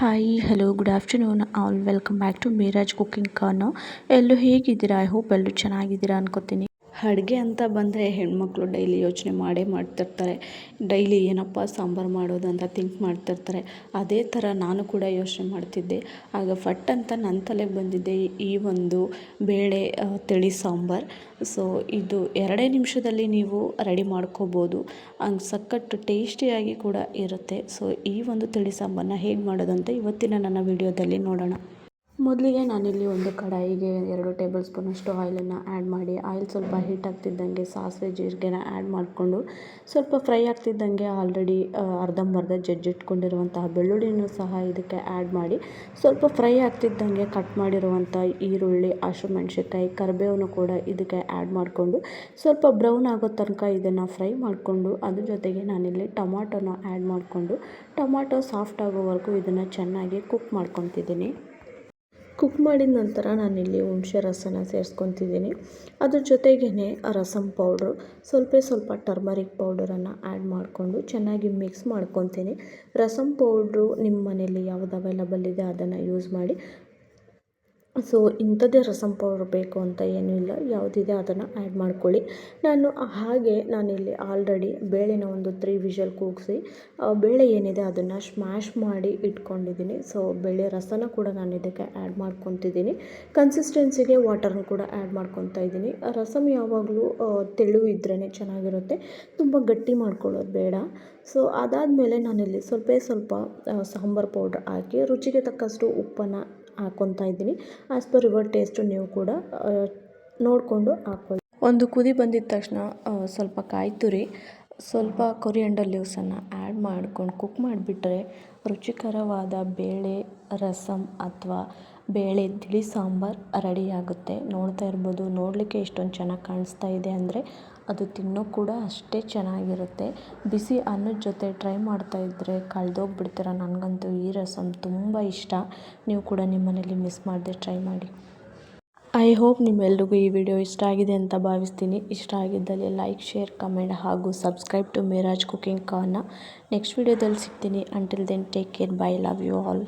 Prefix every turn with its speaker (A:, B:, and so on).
A: Hi hello good afternoon all welcome back to Meraj cooking corner. ಎಲ್ಲರೂ ಹೇಗಿದ್ದೀರಾ? I hope ಎಲ್ಲರೂ ಚೆನ್ನಾಗಿದ್ದೀರಾ ಅನ್ಕೋತೀನಿ. ಅಡುಗೆ ಅಂತ ಬಂದರೆ ಹೆಣ್ಮಕ್ಳು ಡೈಲಿ ಯೋಚನೆ ಮಾಡ್ತಿರ್ತಾರೆ. ಡೈಲಿ ಏನಪ್ಪ ಸಾಂಬಾರು ಮಾಡೋದು ಅಂತ ಥಿಂಕ್ ಮಾಡ್ತಿರ್ತಾರೆ. ಅದೇ ಥರ ನಾನು ಕೂಡ ಯೋಚನೆ ಮಾಡ್ತಿದ್ದೆ. ಆಗ ಫಟ್ ಅಂತ ನನ್ನ ತಲೆಗೆ ಬಂದಿದ್ದೆ ಈ ಒಂದು ಬೇಳೆ ತಿಳಿ ಸಾಂಬಾರು. ಸೊ ಇದು 2 ನಿಮಿಷದಲ್ಲಿ ನೀವು ರೆಡಿ ಮಾಡ್ಕೋಬೋದು. ಹಂಗೆ ಸಖತ್ತು ಟೇಸ್ಟಿಯಾಗಿ ಕೂಡ ಇರುತ್ತೆ. ಸೊ ಈ ಒಂದು ತಿಳಿ ಸಾಂಬಾರನ್ನ ಹೇಗೆ ಮಾಡೋದಂತ ಇವತ್ತಿನ ನನ್ನ ವಿಡಿಯೋದಲ್ಲಿ ನೋಡೋಣ. ಮೊದಲಿಗೆ ನಾನಿಲ್ಲಿ ಒಂದು ಕಡಾಯಿಗೆ 2 ಟೇಬಲ್ ಸ್ಪೂನಷ್ಟು ಆಯಿಲನ್ನು ಆ್ಯಡ್ ಮಾಡಿ, ಆಯಿಲ್ ಸ್ವಲ್ಪ ಹೀಟ್ ಆಗ್ತಿದ್ದಂಗೆ ಸಾಸಿವೆ ಜೀರಿಗೆನ ಆ್ಯಡ್ ಮಾಡಿಕೊಂಡು ಸ್ವಲ್ಪ ಫ್ರೈ ಆಗ್ತಿದ್ದಂಗೆ ಆಲ್ರೆಡಿ ಅರ್ಧಂಬರ್ಧ ಜಜ್ಜಿಟ್ಕೊಂಡಿರುವಂತಹ ಬೆಳ್ಳುಳ್ಳಿನೂ ಸಹ ಇದಕ್ಕೆ ಆ್ಯಡ್ ಮಾಡಿ ಸ್ವಲ್ಪ ಫ್ರೈ ಆಗ್ತಿದ್ದಂಗೆ ಕಟ್ ಮಾಡಿರುವಂಥ ಈರುಳ್ಳಿ, ಹಸಿಮೆಣ್ಸಿನ್ಕಾಯಿ, ಕರಿಬೇವನ್ನು ಕೂಡ ಇದಕ್ಕೆ ಆ್ಯಡ್ ಮಾಡಿಕೊಂಡು ಸ್ವಲ್ಪ ಬ್ರೌನ್ ಆಗೋ ತನಕ ಇದನ್ನು ಫ್ರೈ ಮಾಡಿಕೊಂಡು ಅದ್ರ ಜೊತೆಗೆ ನಾನಿಲ್ಲಿ ಟೊಮಾಟೋನ ಆ್ಯಡ್ ಮಾಡಿಕೊಂಡು ಟೊಮಾಟೊ ಸಾಫ್ಟ್ ಆಗೋವರೆಗೂ ಇದನ್ನು ಚೆನ್ನಾಗಿ ಕುಕ್ ಮಾಡ್ಕೊತಿದ್ದೀನಿ. ಕುಕ್ ಮಾಡಿದ ನಂತರ ನಾನಿಲ್ಲಿ ಹುಣಸೆ ರಸನ ಸೇರಿಸ್ಕೊತಿದ್ದೀನಿ. ಅದ್ರ ಜೊತೆಗೇ ರಸಂ ಪೌಡ್ರು, ಸ್ವಲ್ಪ ಟರ್ಮರಿಕ್ ಪೌಡರನ್ನು ಆ್ಯಡ್ ಮಾಡಿಕೊಂಡು ಚೆನ್ನಾಗಿ ಮಿಕ್ಸ್ ಮಾಡ್ಕೊತೀನಿ. ರಸಂ ಪೌಡ್ರು ನಿಮ್ಮ ಮನೇಲಿ ಯಾವುದು ಅವೈಲಬಲ್ ಇದೆ ಅದನ್ನು ಯೂಸ್ ಮಾಡಿ. ಸೊ ಇಂಥದ್ದೇ ರಸಂ ಪೌಡ್ರ್ ಬೇಕು ಅಂತ ಏನೂ ಇಲ್ಲ, ಯಾವುದಿದೆ ಅದನ್ನು ಆ್ಯಡ್ ಮಾಡ್ಕೊಳ್ಳಿ. ನಾನಿಲ್ಲಿ ಆಲ್ರೆಡಿ ಬೇಳೆನ ಒಂದು 3 ವಿಷಲ್ ಕೂಗಿಸಿ ಬೇಳೆ ಏನಿದೆ ಅದನ್ನು ಸ್ಮ್ಯಾಶ್ ಮಾಡಿ ಇಟ್ಕೊಂಡಿದ್ದೀನಿ. ಸೊ ಬೇಳೆ ರಸನ ಕೂಡ ನಾನು ಇದಕ್ಕೆ ಆ್ಯಡ್ ಮಾಡ್ಕೊತಿದ್ದೀನಿ. ಕನ್ಸಿಸ್ಟೆನ್ಸಿಗೆ ವಾಟರ್ನ ಕೂಡ ಆ್ಯಡ್ ಮಾಡ್ಕೊತಾ ಇದ್ದೀನಿ. ರಸಂ ಯಾವಾಗಲೂ ತೆಳು ಇದ್ರೇ ಚೆನ್ನಾಗಿರುತ್ತೆ, ತುಂಬ ಗಟ್ಟಿ ಮಾಡ್ಕೊಳ್ಳೋದು ಬೇಡ. ಸೊ ಅದಾದಮೇಲೆ ನಾನಿಲ್ಲಿ ಸ್ವಲ್ಪ ಸಾಂಬಾರು ಪೌಡ್ರ್ ಹಾಕಿ ರುಚಿಗೆ ತಕ್ಕಷ್ಟು ಉಪ್ಪನ್ನು ಹಾಕ್ಕೊತಾ ಇದ್ದೀನಿ. ಆ್ಯಸ್ ಪರ್ ಯುವರ್ ಟೇಸ್ಟು ನೀವು ಕೂಡ ನೋಡಿಕೊಂಡು ಹಾಕ್ಕೊಳ್ಳಿ. ಒಂದು ಕುದಿ ಬಂದಿದ ತಕ್ಷಣ ಸ್ವಲ್ಪ ಕಾಯಿ ತುರಿ, ಸ್ವಲ್ಪ ಕೊರಿಯಾಂಡರ್ ಲೀವ್ಸನ್ನು ಆ್ಯಡ್ ಮಾಡ್ಕೊಂಡು ಕುಕ್ ಮಾಡಿಬಿಟ್ರೆ ರುಚಿಕರವಾದ ಬೇಳೆ ರಸಂ ಅಥವಾ ಬೇಳೆ ತಿಳಿ ಸಾಂಬಾರು ರೆಡಿಯಾಗುತ್ತೆ. ನೋಡ್ತಾ ಇರ್ಬೋದು, ನೋಡಲಿಕ್ಕೆ ಎಷ್ಟೊಂದು ಚೆನ್ನಾಗಿ ಕಾಣಿಸ್ತಾ ಇದೆ ಅಂದರೆ ಅದು ತಿನ್ನೋ ಕೂಡ ಅಷ್ಟೇ ಚೆನ್ನಾಗಿರುತ್ತೆ. ಬಿಸಿ ಅನ್ನದ ಜೊತೆ ಟ್ರೈ ಮಾಡ್ತಾಯಿದ್ರೆ ಕಳೆದೋಗ್ಬಿಡ್ತೀರ. ನನಗಂತೂ ಈ ರಸಂ ತುಂಬ ಇಷ್ಟ. ನೀವು ಕೂಡ ನಿಮ್ಮ ಮನೇಲಿ ಮಿಸ್ ಮಾಡದೆ ಟ್ರೈ ಮಾಡಿ. ಐ ಹೋಪ್ ನಿಮ್ಮೆಲ್ರಿಗೂ ಈ ವಿಡಿಯೋ ಇಷ್ಟ ಆಗಿದೆ ಅಂತ ಭಾವಿಸ್ತೀನಿ. ಇಷ್ಟ ಆಗಿದ್ದಲ್ಲಿ ಲೈಕ್, ಶೇರ್, ಕಮೆಂಟ್ ಹಾಗೂ subscribe to Meraj cooking corner. Next ವಿಡಿಯೋದಲ್ಲಿ ಸಿಗ್ತೀನಿ. Until then take care, bye, love you all.